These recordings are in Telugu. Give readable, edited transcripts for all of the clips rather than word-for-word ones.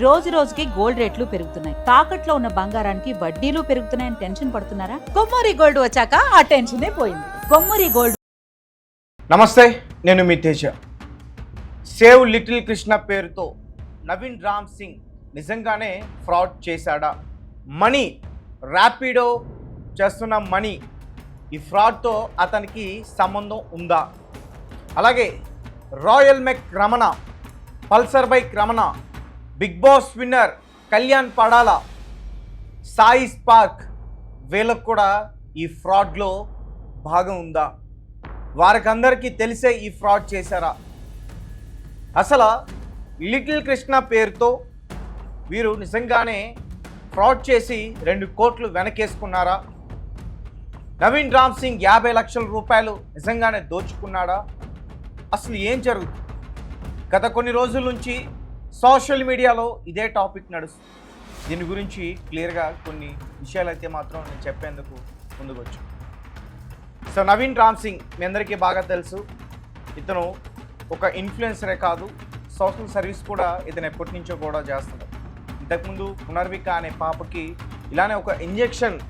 రోజు రోజుకి గోల్డ్ రేట్లు పెరుగుతున్నాయి. తాకట్లో ఉన్న బంగారానికి వడ్డీలు పెరుగుతున్నాయని టెన్షన్ పడుతున్నారా? కొమ్మూరి గోల్డ్ వచ్చాక ఆ టెన్షనే పోయింది. కొమ్మూరి గోల్డ్. నమస్తే, నేను మీ తేజ. సేవ్ లిటిల్ కృష్ణ పేరుతో నవీన్ రామ్ సింగ్ నిజంగానే ఫ్రాడ్ చేశాడా? మనీ ర్యాపిడో చేస్తున్న మనీ, ఈ ఫ్రాడ్తో అతనికి సంబంధం ఉందా? అలాగే Royal Mech Ramana, Pulsar bike Ramana, Bigg Boss winner Kalyan Padala, Sai spark, వీళ్ళకు కూడా ఈ ఫ్రాడ్లో భాగం ఉందా? వారికందరికీ తెలిసే ఈ ఫ్రాడ్ చేశారా? అసలు లిటిల్ కృష్ణ పేరుతో వీరు నిజంగానే ఫ్రాడ్ చేసి 2 కోట్లు వెనకేసుకున్నారా? నవీన్ రామ్ సింగ్ 50 లక్షల రూపాయలు నిజంగానే దోచుకున్నాడా? అసలు ఏం జరుగుతుంది? గత కొన్ని రోజుల నుంచి సోషల్ మీడియాలో ఇదే టాపిక్ నడుస్తుంది. దీని గురించి క్లియర్గా కొన్ని విషయాలు అయితే మాత్రం నేను చెప్పేందుకు ముందుకు వచ్చాను. సో నవీన్ రామ్ సింగ్ మీ అందరికీ బాగా తెలుసు. ఇతను ఒక ఇన్ఫ్లుయెన్సరే కాదు, సోషల్ సర్వీస్ కూడా ఇతను ఎప్పటి నుంచో కూడా చేస్తున్నాడు. ఇంతకుముందు పునర్విక అనే పాపకి ఇలానే ఒక ఇంజెక్షన్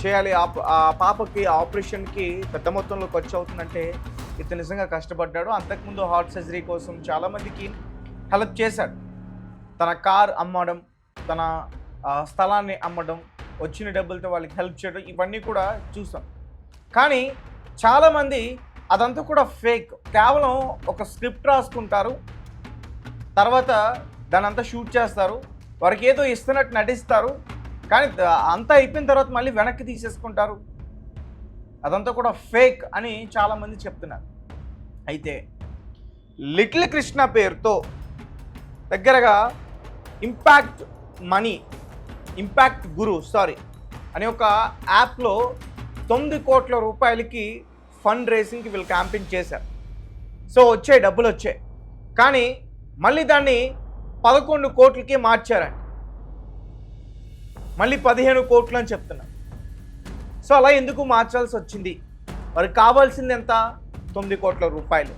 చేయాలి, ఆ పాపకి ఆపరేషన్కి పెద్ద మొత్తంలో ఖర్చు అవుతుందంటే ఇతను నిజంగా కష్టపడ్డాడు. అంతకుముందు హార్ట్ సర్జరీ కోసం చాలామందికి హెల్ప్ చేశాడు. తన కార్ అమ్మడం, తన స్థలాన్ని అమ్మడం, వచ్చిన డబ్బులతో వాళ్ళకి హెల్ప్ చేయడం, ఇవన్నీ కూడా చూసాం. కానీ చాలామంది అదంతా కూడా ఫేక్. కేవలం ఒక స్క్రిప్ట్ రాసుకుంటారు, తర్వాత దాని అంతా షూట్ చేస్తారు, వారికి ఏదో ఇస్తున్నట్టు నటిస్తారు, కానీ అంతా అయిపోయిన తర్వాత మళ్ళీ వెనక్కి తీసేసుకుంటారు. అదంతా కూడా ఫేక్ అని చాలామంది చెప్తున్నారు. అయితే లిటిల్ కృష్ణ పేరుతో దగ్గరగా ఇంపాక్ట్ గురు అనే ఒక యాప్లో 9 కోట్ల రూపాయలకి ఫండ్ రేసింగ్కి వీళ్ళు క్యాంపెయిన్ చేశారు. సో డబ్బులు వచ్చాయి, కానీ మళ్ళీ దాన్ని 11 కోట్లకి మార్చారండి. మళ్ళీ 15 కోట్లు అని చెప్తున్నారు. సో అలా ఎందుకు మార్చాల్సి వచ్చింది? వారికి కావాల్సింది ఎంత? 9 కోట్ల రూపాయలు.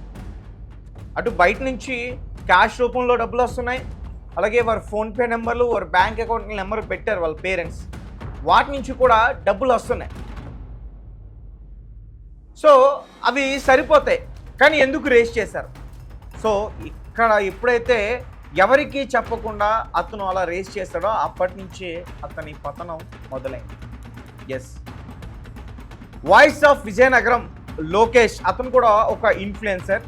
అటు బయట నుంచి క్యాష్ రూపంలో డబ్బులు వస్తున్నాయి, అలాగే వారి ఫోన్పే నెంబర్లు, వారి బ్యాంక్ అకౌంట్ నెంబర్ పెట్టారు వాళ్ళ పేరెంట్స్, వాటి నుంచి కూడా డబ్బులు వస్తున్నాయి. సో అవి సరిపోతాయి, కానీ ఎందుకు రేస్ చేశారు? సో ఇక్కడ ఎప్పుడైతే ఎవరికి చెప్పకుండా అతను అలా రేస్ చేస్తాడో అప్పటి నుంచే అతని పతనం మొదలైంది. Yes, voice of Vizianagaram Lokesh, అతను కూడా ఒక ఇన్ఫ్లుయెన్సర్.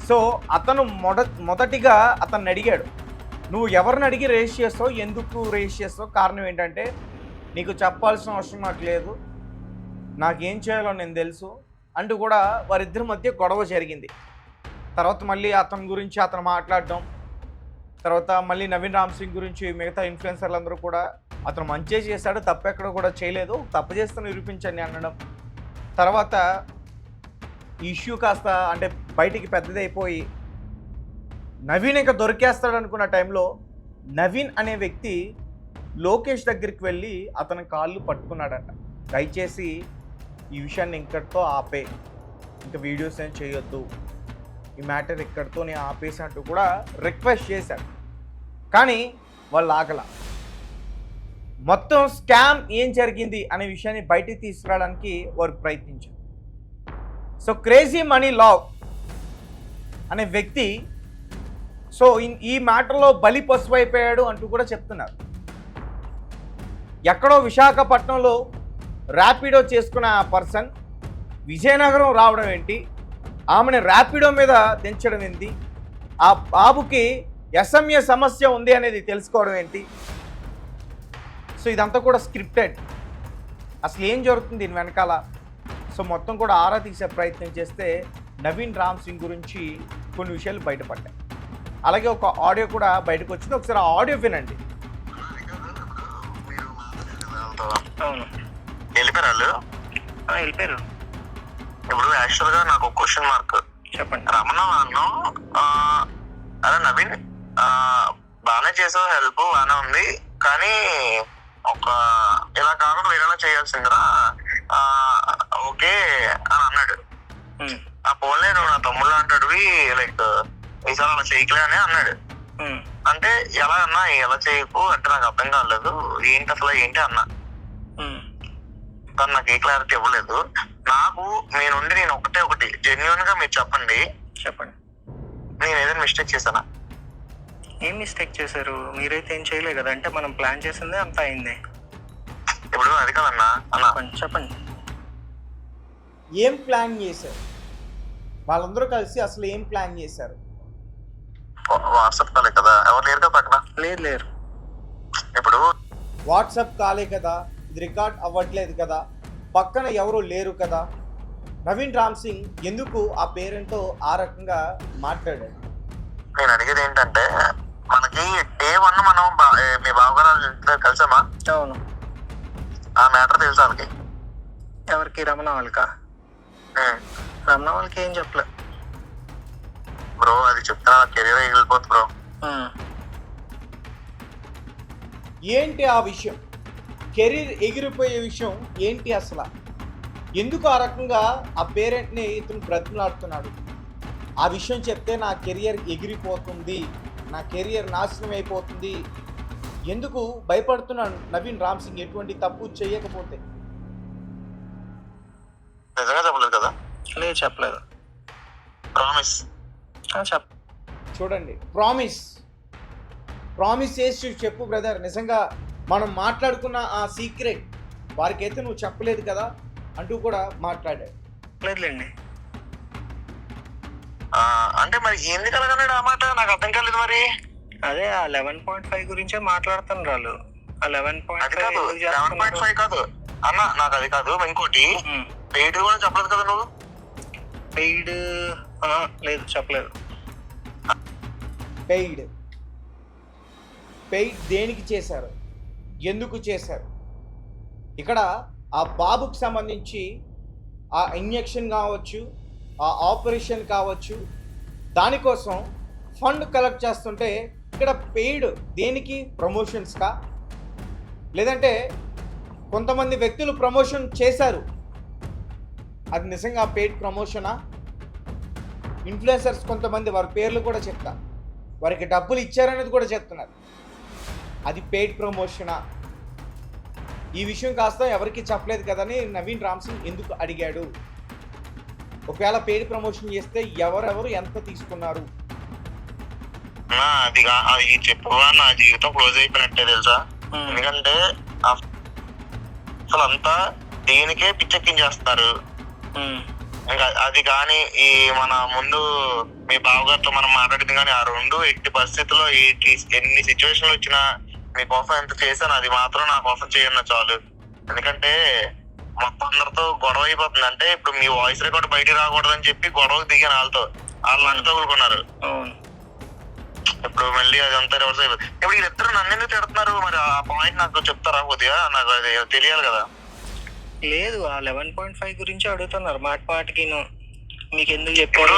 సో అతను మొదటిగా అతన్ని అడిగాడు, నువ్వు ఎవరిని అడిగి రేస్ చేస్తావు, ఎందుకు రేస్ చేస్తావు, కారణం ఏంటంటే నీకు చెప్పాల్సిన అవసరం నాకు లేదు, నాకేం చేయాలో నేను తెలుసు అంటూ కూడా వారిద్దరి మధ్య గొడవ జరిగింది. తర్వాత మళ్ళీ అతని గురించి అతను మాట్లాడడం, తర్వాత మళ్ళీ నవీన్ రామ్ సింగ్ గురించి మిగతా ఇన్ఫ్లుయెన్సర్లు అందరూ కూడా అతను మంచిగా చేశాడు, తప్పెక్కడ కూడా చేయలేదు, తప్పు చేస్తే నిరూపించండి అనడం. తర్వాత ఈ ఇష్యూ కాస్త అంటే బయటికి పెద్దదైపోయి నవీన్ ఇంకా దొరికేస్తాడు అనుకున్న టైంలో నవీన్ అనే వ్యక్తి లోకేష్ దగ్గరికి వెళ్ళి అతని కాళ్ళు పట్టుకున్నాడంట. దయచేసి ఈ విషయాన్ని ఇక్కడితో ఆపే, ఇంకా వీడియోస్ ఏం చేయొద్దు, ఈ మ్యాటర్ ఇక్కడితో నేను ఆపేసినట్టు కూడా రిక్వెస్ట్ చేశాడు. కానీ వాళ్ళు ఆగల. మొత్తం స్కామ్ ఏం జరిగింది అనే విషయాన్ని బయటికి తీసుకురావడానికి వారు ప్రయత్నించారు. సో క్రేజీ మనీ లావ్ అనే వ్యక్తి సో ఈ మ్యాటర్లో బలి పసుపు అయిపోయాడు అంటూ కూడా చెప్తున్నారు. ఎక్కడో విశాఖపట్నంలో ర్యాపిడో చేసుకున్న ఆ పర్సన్ విజయనగరం రావడం ఏంటి, ఆమెను ర్యాపిడో మీద దించడం ఏంటి, ఆ బాబుకి ఎస్ఎంఏ సమస్య ఉంది అనేది తెలుసుకోవడం ఏంటి? సో ఇదంతా కూడా స్క్రిప్టెడ్. అసలు ఏం జరుగుతుంది దీని వెనకాల? సో మొత్తం కూడా ఆరా తీసే ప్రయత్నం చేస్తే నవీన్ రామ్ సింగ్ గురించి కొన్ని విషయాలు బయటపడ్డాయి. అలాగే ఒక ఆడియో కూడా బయటకు వచ్చింది, ఒకసారి ఆ ఆడియో వినండి. వెళ్ళిపోయారు. ఇప్పుడు యాక్చువల్గా నాకు ఒక క్వశ్చన్ మార్క్. చెప్పండి. రమణ అన్న, అదే నవీన్ బాగానే చేసావు, హెల్ప్ బాగానే ఉంది, కానీ ఒక ఇలా కాకుండా వేరేలా చేయాల్సిందిరా ఓకే అని అన్నాడు. ఆ పోలే నువ్వు నా తమ్ముళ్ళు అంటాడువి, లైక్ ఈసారి అలా చేయకలే అని అన్నాడు. అంటే ఎలా అన్నా ఎలా చేయకు అంటే నాకు అర్థం కాలేదు, ఏంటి అసలు ఏంటి అన్నా. తను నాకు ఏ క్లారిటీ ఇవ్వలేదు. నాకు మీ నుండి నేను ఒకటి జెన్యున్ గా మీరు చెప్పండి. నేను ఏదైనా మిస్టేక్ చేశానా? ఏం మిస్టేక్ చేశారు? మీరైతే ఏం చేయలేదు కదా. అంటే మనం ప్లాన్ చేసిందే అంతా అయింది. ఇప్పుడు అది కదన్నా అన్నా. చెప్పండి ఏం ప్లాన్ చేశారు వాళ్ళందరూ కలిసి? అసలు ఏం ప్లాన్ చేశారు? వాట్సాప్ కాలే కదా, ఎవరు లేరు కదా పక్కన? లేరు. ఇప్పుడు వాట్సాప్ కాలే కదా, ఇది రికార్డ్ అవ్వట్లేదు కదా, పక్కన ఎవరు లేరు కదా. నవీన్ రామ్ సింగ్ ఎందుకు ఆ పేరెంట్తో ఆ రకంగా మాట్లాడాడు? నేను అడిగేది ఏంటంటే, మనకి డే 1 మనం మీ బావగారు కలిసామా? అవును. ఆ మ్యాటర్ తెలుసా వాళ్ళకి? ఎవరికి? రమణ వాళ్ళకా? రమణ వాళ్ళకి ఏం చెప్పలే బ్రో. అది చెప్తున్నా కెరీర్ ఎగిలిపోతుంది బ్రో. ఏంటి ఆ విషయం? కెరీర్ ఎగిరిపోయే విషయం ఏంటి అసలు? ఎందుకు ఆ రకంగా ఆ పేరెంట్ని ఇతను బ్రతిమలాడుతున్నాడు? ఆ విషయం చెప్తే నా కెరియర్ ఎగిరిపోతుంది, నా కెరియర్ నాశనం అయిపోతుంది, ఎందుకు భయపడుతున్నాడు నవీన్ రామ్ సింగ్ ఎటువంటి తప్పు చేయకపోతే? నిజంగా చెప్పలేదు కదా? లేదు, చెప్పలేదు. ప్రామిస్ చూడండి, ప్రామిస్ చేసి చెప్పు బ్రదర్. నిజంగా మనం మాట్లాడుకున్న ఆ సీక్రెట్ వారికైతే నువ్వు చెప్పలేదు కదా అంటూ కూడా మాట్లాడాడు. లేదులేండి. అంటే మరి ఎందుకు అలాగన్నాడు ఆ మాట? నాకు అర్థం కాలేదు. మరి అదే ఆ 11.5 గురించే మాట్లాడుతున్నారు వాళ్ళు. ఆ 11.5 కాదు అన్న, నాకు అది కాదు. ఇంకోటి పెయిడ్ కూడా చెప్పలేదు కదా నువ్వు? పెయిడ్ లేదు, చెప్పలేదు. పెయిడ్ దేనికి చేశారు, ఎందుకు చేశారు? ఇక్కడ ఆ బాబుకి సంబంధించి ఆ ఇంజెక్షన్ కావచ్చు, ఆ ఆపరేషన్ కావచ్చు, దానికోసం ఫండ్ కలెక్ట్ చేస్తుంటే ఇక్కడ పెయిడ్ దేనికి? ప్రమోషన్స్కా? లేదంటే కొంతమంది వ్యక్తులు ప్రమోషన్ చేశారు, అది నిజంగా పెయిడ్ ప్రమోషనా? ఇన్ఫ్లుయెన్సర్స్ కొంతమంది వారి పేర్లు కూడా చెప్తా, వారికి డబ్బులు ఇచ్చారనేది కూడా చెప్తున్నారు, అది పెయిడ్ ప్రమోషనా? ఈ విషయం కాస్త ఎవరికి చెప్పలేదు కదని నవీన్ రామ్ సింగ్ ఎందుకు అడిగాడు? ఒకవేళ పెయిడ్ ప్రమోషన్ చేస్తే ఎవరెవరు ఎంత తీసుకున్నారు? అది చెప్పు, నా జీవితం క్లోజ్ అయిపోయినట్టే తెలుసా. ఎందుకంటే అసలు అంతా దేనికే పిచ్చెక్కించేస్తారు. ఇంకా అది కానీ ఈ మన ముందు మీ బావగారితో మనం మాట్లాడింది కానీ ఆ రెండు ఎట్టి పరిస్థితుల్లో ఎన్ని సిచ్యువేషన్లు వచ్చినా మీకోసం ఎంత చేశాను అది మాత్రం నా కోసం చేయను చాలు. ఎందుకంటే మొత్తం అందరితో గొడవ అయిపోతుంది. అంటే ఇప్పుడు మీ వాయిస్ రికార్డ్ బయటికి రాకూడదని చెప్పి గొడవకు దిగాను వాళ్ళతో, వాళ్ళు నన్ను తగులుకున్నారు. ఇప్పుడు మళ్ళీ అది అంతా రివర్స్ అయిపోతుంది. ఇప్పుడు వీళ్ళిద్దరు నన్ను ఎందుకు తిడుతున్నారు? మరి ఆ పాయింట్ నాకు చెప్తారా కొద్దిగా? నాకు అది తెలియాలి కదా. లేదు, ఆ 11.5 గురించి అడుగుతున్నారు మాటికి. మీకు ఎందుకు చెప్పారు?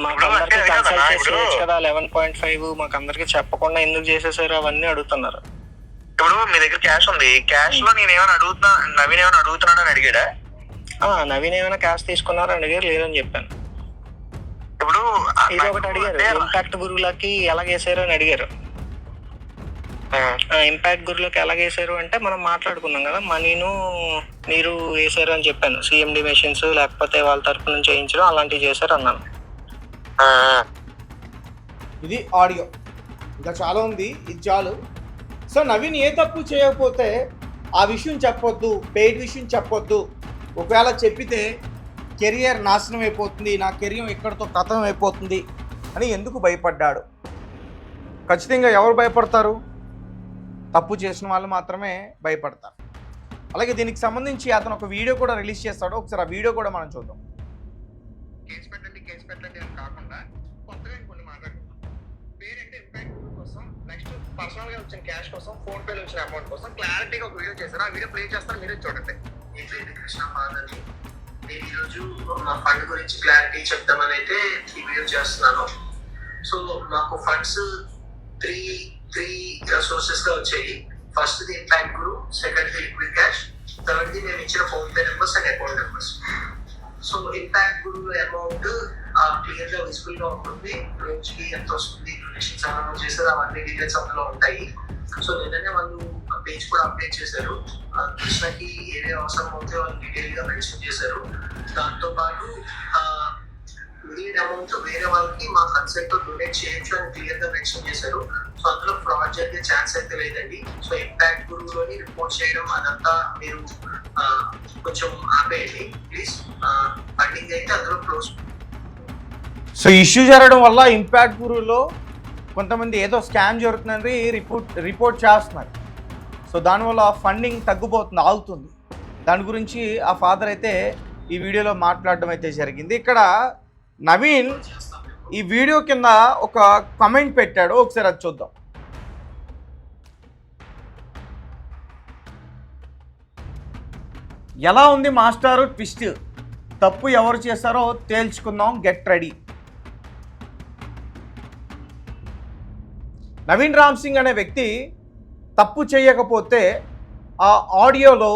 మాకందరికి కన్సల్ట్ చేసేయచ్చు కదా 11.5, మాకందరికి చెప్పకుండా ఎందుకు చేసేసారు అవన్నీ అడుగుతున్నారు. ఇప్పుడు మీ దగ్గర క్యాష్ ఉంది, క్యాష్ లో నేను ఏమైనా అడుగుతున్నా, నవీన్ ఏమైనా అడుగుతున్నాడు అని అడిగాడా? నవీన్ ఏమైనా క్యాష్ తీసుకున్నారని అడిగారు, లేదని చెప్పాను. ఇప్పుడు ఇది ఒకటి అడిగారు, ఇంపాక్ట్ గురువులకి ఎలాగేసారు అని అడిగారు. ఇంపాక్ట్ గురువులకి ఎలాగేసారు అంటే మనం మాట్లాడుకున్నాం కదా, మనీను మీరు వేసారు అని చెప్పాను. సిఎండి మెషిన్స్ లేకపోతే వాళ్ళ తరపు నుంచి చేయించడం అలాంటివి చేశారు అన్నాను. ఇది ఆడియో, ఇంకా చాలా ఉంది, ఇది చాలు. సో నవీన్ ఏ తప్పు చేయకపోతే ఆ విషయం చెప్పొద్దు, పెయిడ్ విషయం చెప్పొద్దు. ఒకవేళ చెప్పితే కెరియర్ నాశనం అయిపోతుంది, నా కెరియర్ ఇక్కడితో ఖతం అయిపోతుంది అని ఎందుకు భయపడ్డాడు? ఖచ్చితంగా ఎవరు భయపడతారు? తప్పు చేసిన వాళ్ళు మాత్రమే భయపడతారు. అలాగే దీనికి సంబంధించి అతను ఒక వీడియో కూడా రిలీజ్ చేస్తాడు, ఒకసారి ఆ వీడియో కూడా మనం చూద్దాం. కేసు పెట్టండి అని కాకుండా కొత్తగా ఇంకొన్ని మాట్లాడుకుందాం. పేరెంట్ ఇంపాక్ట్ కోసం నెక్స్ట్ పర్సనల్ గా వచ్చిన క్యాష్ కోసం, ఫోన్ పేలో వచ్చిన అమౌంట్ కోసం క్లారిటీగా ఒక వీడియో చేశారు. ఆ వీడియో ప్లే చేస్తారు, మీరే చూడండి. ఈ పేరు కృష్ణ పాదని నేను ఈరోజు మా ఫండ్ గురించి క్లారిటీ చెప్తామని అయితే ఈ వీడియో చేస్తున్నాను. సో మాకు ఫండ్స్ త్రీ సోర్సెస్ గా వచ్చాయి. First the impact Guru, second the liquid cash, third the మేము ఇచ్చిన phone pay numbers and account numbers. So impact Guru amount clear గా విజిబుల్ గా ఉంటుంది, రోజుకి ఎంత వస్తుంది, డొనేషన్స్ ఏమైనా చేశారో అవన్నీ డీటెయిల్స్ అందులో ఉంటాయి. సో నిన్ననే వాళ్ళు పేజ్ కూడా అప్డేట్ చేశారు. కృష్ణకి ఏవే అవసరం అవుతాయో వాళ్ళు డీటెయిల్ గా మెన్షన్ చేశారు. దాంతో పాటు మిగిలిన అమౌంట్ వేరే వాళ్ళకి మా కన్సెంట్ తో డొనేట్ చేయొచ్చు అని క్లియర్ గా మెన్షన్ చేశారు. సో అందులో ఫ్రాడ్ జరిగే ఛాన్స్ అయితే లేదండి. సో ఇంపాక్ట్ గురువులోని రిపోర్ట్ చేయడం అదంతా మీరు కొంచెం ఆపేయండి ప్లీజ్. ఫండింగ్ అయితే అందులో క్లోజ్. సో ఇష్యూ జరగడం వల్ల ఇంపాక్ట్ గురువులో కొంతమంది ఏదో స్కామ్ జరుగుతుందని రిపోర్ట్ చేస్తున్నారు. సో దానివల్ల ఫండింగ్ తగ్గిపోతుంది, ఆగుతుంది. దాని గురించి ఆ ఫాదర్ అయితే ఈ వీడియోలో మాట్లాడడం అయితే జరిగింది. ఇక్కడ నవీన్ ఈ వీడియో కింద ఒక కామెంట్ పెట్టాడు, ఒకసారి అది చూద్దాం. ఎలా ఉంది మాస్టారు ట్విస్ట్, తప్పు ఎవరు చేశారో తేల్చుకుందాం, గెట్ రెడీ. నవీన్ రామ్ సింగ్ అనే వ్యక్తి తప్పు చేయకపోతే ఆ ఆడియోలో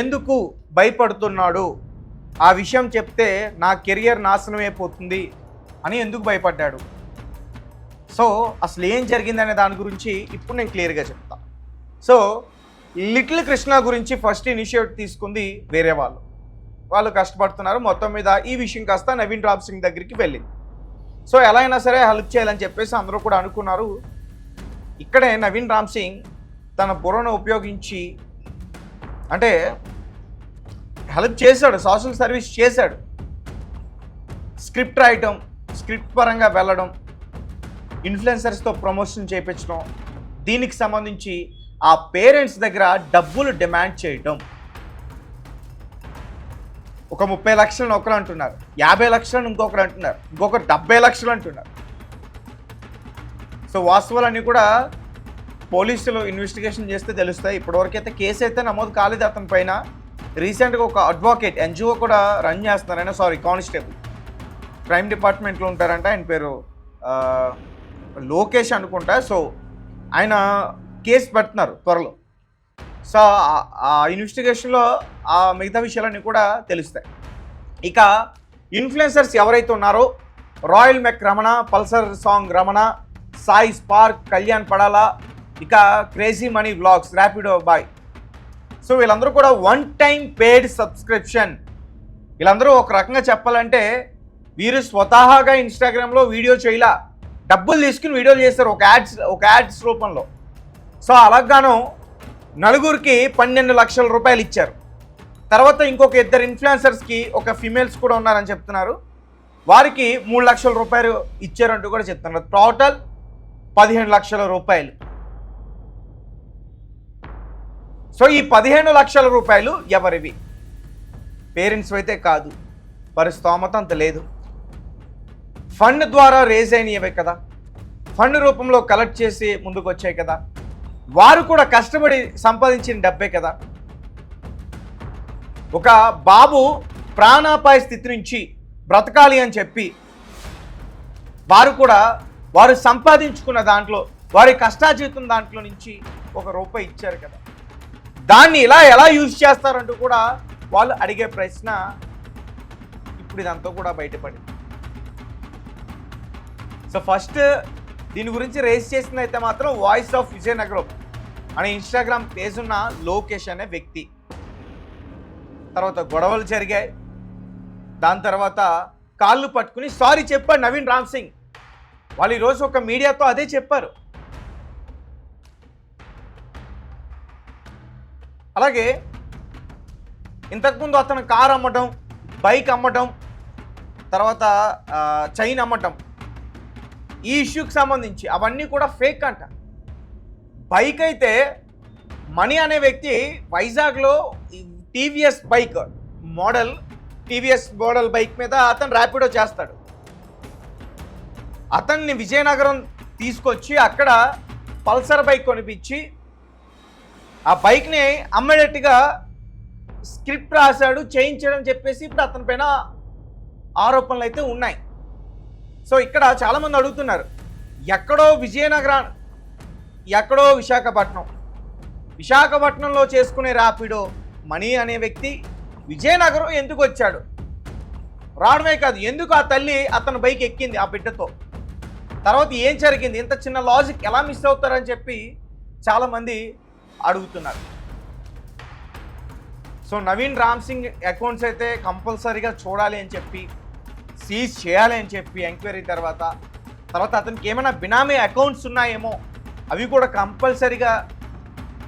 ఎందుకు భయపడుతున్నాడు, ఆ విషయం చెప్తే నా కెరియర్ నాశనమైపోతుంది అని ఎందుకు భయపడ్డాడు? సో అసలు ఏం జరిగిందనే దాని గురించి ఇప్పుడు నేను క్లియర్గా చెప్తా. సో లిటిల్ కృష్ణ గురించి ఫస్ట్ ఇనిషియేటివ్ తీసుకుంది వేరే వాళ్ళు కష్టపడుతున్నారు. మొత్తం మీద ఈ విషయం కాస్త నవీన్ రామ్ సింగ్ దగ్గరికి వెళ్ళింది. సో ఎలా అయినా సరే హెల్ప్ చేయాలని చెప్పేసి అందరూ కూడా అనుకున్నారు. ఇక్కడే నవీన్ రామ్ సింగ్ తన బుర్రను ఉపయోగించి అంటే హెల్ప్ చేశాడు, సోషల్ సర్వీస్ చేశాడు. స్క్రిప్ట్ రాయటం, స్క్రిప్ట్ పరంగా వెళ్ళడం, ఇన్ఫ్లుయెన్సర్స్తో ప్రమోషన్ చేయించడం, దీనికి సంబంధించి ఆ పేరెంట్స్ దగ్గర డబ్బులు డిమాండ్ చేయటం. ఒక 30 లక్షలను ఒకరు అంటున్నారు, 50 లక్షలను ఇంకొకరు అంటున్నారు, ఇంకొకరు 70 లక్షలు అంటున్నారు. సో వాస్తవాలన్నీ కూడా పోలీసులు ఇన్వెస్టిగేషన్ చేస్తే తెలుస్తాయి. ఇప్పటివరకు అయితే కేసు అయితే నమోదు కాలేదు అతని పైన. రీసెంట్గా ఒక అడ్వకేట్ ఎన్జిఓ కూడా రన్ చేస్తున్నారు. ఆయన కానిస్టేబుల్ క్రైమ్ డిపార్ట్మెంట్లో ఉంటారంట. ఆయన పేరు లోకేష్ అనుకుంటా. సో ఆయన కేసు పెడుతున్నారు త్వరలో. సో ఆ ఇన్వెస్టిగేషన్లో ఆ మిగతా విషయాలన్నీ కూడా తెలుస్తాయి. ఇక ఇన్ఫ్లుయెన్సర్స్ ఎవరైతే ఉన్నారో Royal Mech Ramana, Pulsar song Ramana, Sai Spark, Kalyan Padala, ఇక Crazy Money Vlogs, Rapido boy. So వీళ్ళందరూ కూడా వన్ టైం పెయిడ్ సబ్స్క్రిప్షన్. వీళ్ళందరూ ఒక రకంగా చెప్పాలంటే వీరు స్వతహాగా ఇన్స్టాగ్రామ్లో వీడియో చేయలా, డబ్బులు తీసుకుని వీడియోలు చేస్తారు ఒక యాడ్స్ రూపంలో. సో అలాగాను నలుగురికి 12 లక్షల రూపాయలు ఇచ్చారు. తర్వాత ఇంకొక 2 ఇన్ఫ్లుయెన్సర్స్కి, ఒక ఫిమేల్స్ కూడా ఉన్నారని చెప్తున్నారు, వారికి 3 లక్షల రూపాయలు ఇచ్చారంటూ కూడా చెప్తున్నారు. టోటల్ 15 లక్షల రూపాయలు. సో ఈ 15 లక్షల రూపాయలు ఎవరివి? పేరెంట్స్ అయితే కాదు, వారి స్తోమత అంత లేదు. ఫండ్ ద్వారా రేజ్ అయినవే కదా, ఫండ్ రూపంలో కలెక్ట్ చేసి ముందుకు వచ్చాయి కదా, వారు కూడా కష్టపడి సంపాదించిన డబ్బే కదా. ఒక బాబు ప్రాణాపాయ స్థితి నుంచి బ్రతకాలి అని చెప్పి వారు సంపాదించుకున్న దాంట్లో, వారి కష్టాజీతం దాంట్లో నుంచి ₹1 ఇచ్చారు కదా. దాన్ని ఎలా యూజ్ చేస్తారంటూ కూడా వాళ్ళు అడిగే ప్రశ్న ఇప్పుడు ఇదంతా కూడా బయటపడింది. సో ఫస్ట్ దీని గురించి రేస్ చేసింది అయితే మాత్రం వాయిస్ ఆఫ్ విజయనగరం అనే ఇన్స్టాగ్రామ్ పేజ్ ఉన్న లోకేష్ అనే వ్యక్తి. తర్వాత గొడవలు జరిగాయి. దాని తర్వాత కాళ్ళు పట్టుకుని సారీ చెప్పాడు నవీన్ రామ్ సింగ్. వాళ్ళు ఈరోజు ఒక మీడియాతో అదే చెప్పారు. అలాగే ఇంతకుముందు అతను కార్ అమ్మటం, బైక్ అమ్మటం, తర్వాత చైన్ అమ్మటం, ఈ ఇష్యూకి సంబంధించి అవన్నీ కూడా ఫేక్ అంట. బైక్ అయితే మణి అనే వ్యక్తి వైజాగ్లో టీవీఎస్ బైక్ మోడల్ బైక్ మీద అతను ర్యాపిడో చేస్తాడు. అతన్ని విజయనగరం తీసుకొచ్చి అక్కడ పల్సర్ బైక్ కొనిపించి ఆ బైక్ని అమ్మేటట్టుగా స్క్రిప్ట్ రాశాడు, చేయించడం చెప్పేసి ఇప్పుడు అతని పైన ఆరోపణలు అయితే ఉన్నాయి. సో ఇక్కడ చాలామంది అడుగుతున్నారు, ఎక్కడో విజయనగరం, ఎక్కడో విశాఖపట్నంలో చేసుకునే ర్యాపిడో మణి అనే వ్యక్తి విజయనగరం ఎందుకు వచ్చాడు? రావడమే కాదు, ఎందుకు ఆ తల్లి అతని బైక్ ఎక్కింది ఆ బిడ్డతో? తర్వాత ఏం జరిగింది, ఇంత చిన్న లాజిక్ ఎలా మిస్ అవుతారని చెప్పి చాలామంది అడుగుతున్నారు. సో నవీన్ రామ్ సింగ్ అకౌంట్స్ అయితే కంపల్సరీగా చూడాలి అని చెప్పి, సీజ్ చేయాలి అని చెప్పి ఎంక్వైరీ తర్వాత అతనికి ఏమైనా బినామీ అకౌంట్స్ ఉన్నాయేమో అవి కూడా కంపల్సరీగా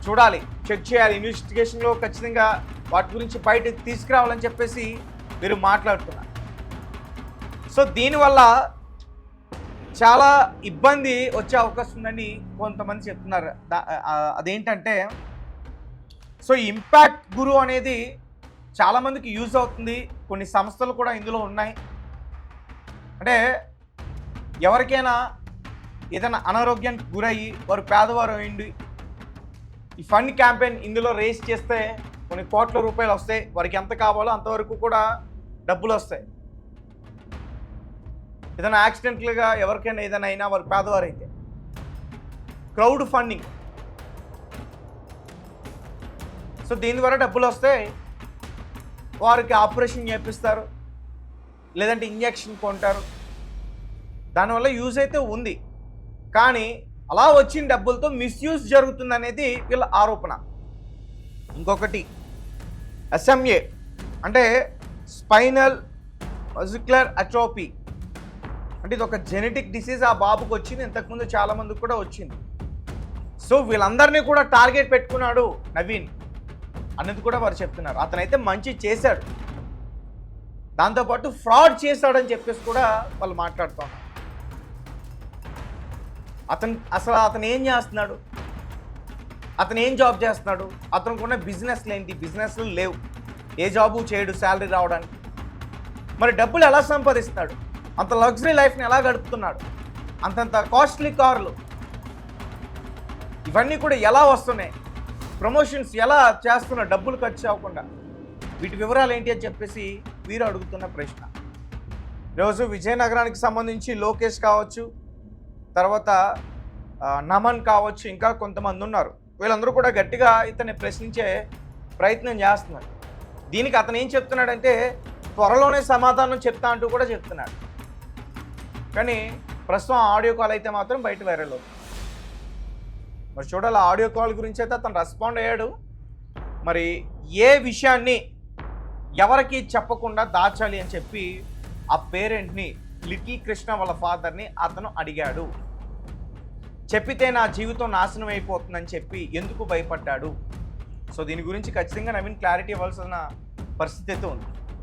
చూడాలి, చెక్ చేయాలి, ఇన్వెస్టిగేషన్లో ఖచ్చితంగా వాటి గురించి బయటకు తీసుకురావాలని చెప్పేసి మీరు మాట్లాడుతున్నారు. సో దీనివల్ల చాలా ఇబ్బంది వచ్చే అవకాశం ఉందని కొంతమంది చెప్తున్నారు. అదేంటంటే సో ఇంపాక్ట్ గురు అనేది చాలామందికి యూజ్ అవుతుంది, కొన్ని సంస్థలు కూడా ఇందులో ఉన్నాయి. అంటే ఎవరికైనా ఏదైనా అనారోగ్యానికి గురయ్యి వారు పేదవారు అయ్యింది, ఈ ఫండ్ క్యాంపెయిన్ ఇందులో రేస్ చేస్తే కొన్ని కోట్ల రూపాయలు వస్తాయి, వారికి ఎంత కావాలో అంతవరకు కూడా డబ్బులు వస్తాయి. ఏదైనా యాక్సిడెంట్లుగా ఎవరికైనా ఏదైనా అయినా వారు పేదవారు అయితే క్రౌడ్ ఫండింగ్, సో దీని ద్వారా డబ్బులు వస్తే వారికి ఆపరేషన్ చేపిస్తారు, లేదంటే ఇంజెక్షన్ కొంటారు, దానివల్ల యూజ్ అయితే ఉంది. కానీ అలా వచ్చిన డబ్బులతో మిస్యూజ్ జరుగుతుంది అనేది వీళ్ళ ఆరోపణ. ఇంకొకటి SMA అంటే స్పైనల్ మస్క్యులర్ అట్రోఫీ, అంటే ఇది ఒక జెనెటిక్ డిసీజ్ ఆ బాబుకి వచ్చింది, ఇంతకుముందు చాలామందికి కూడా వచ్చింది. సో వీళ్ళందరినీ కూడా టార్గెట్ పెట్టుకున్నాడు నవీన్ అనేది కూడా వారు చెప్తున్నారు. అతనైతే మంచి చేశాడు, దాంతోపాటు ఫ్రాడ్ చేశాడని చెప్పేసి కూడా వాళ్ళు మాట్లాడుతున్నారు. అతను ఏం చేస్తున్నాడు, అతను ఏం జాబ్ చేస్తున్నాడు, అతనికి ఉన్న బిజినెస్లు ఏంటి, బిజినెస్లు లేవు, ఏ జాబు చేయడు శాలరీ రావడానికి. మరి డబ్బులు ఎలా సంపాదిస్తున్నాడు, అంత లగ్జరీ లైఫ్ని ఎలా గడుపుతున్నాడు, అంతంత కాస్ట్లీ కార్లు ఇవన్నీ కూడా ఎలా వస్తున్నాయి, ప్రమోషన్స్ ఎలా చేస్తున్నాడు డబ్బులు ఖర్చు అవ్వకుండా, వీటి వివరాలు ఏంటి అని చెప్పేసి వీరు అడుగుతున్న ప్రశ్న. ఈరోజు విజయనగరానికి సంబంధించి లోకేష్ కావచ్చు, తర్వాత నమన్ కావచ్చు, ఇంకా కొంతమంది ఉన్నారు, వీళ్ళందరూ కూడా గట్టిగా ఇతన్ని ప్రశ్నించే ప్రయత్నం చేస్తున్నారు. దీనికి అతను ఏం చెప్తున్నాడంటే త్వరలోనే సమాధానం చెప్తా అంటూ కూడా చెప్తున్నాడు. కానీ ప్రస్తుతం ఆడియో కాల్ అయితే మాత్రం బయట వైరల్ అవుతుంది. మరి చూడాలి, ఆడియో కాల్ గురించి అయితే అతను రెస్పాండ్ అయ్యాడు. మరి ఏ విషయాన్ని ఎవరికి చెప్పకుండా దాచాలి అని చెప్పి ఆ పేరెంట్ని, లిటిల్ కృష్ణ వాళ్ళ ఫాదర్ని అతను అడిగాడు. చెప్పితే నా జీవితం నాశనం అయిపోతుందని చెప్పి ఎందుకు భయపడ్డాడు. సో దీని గురించి ఖచ్చితంగా నవీన్ క్లారిటీ ఇవ్వాల్సిన పరిస్థితి అయితే ఉంది.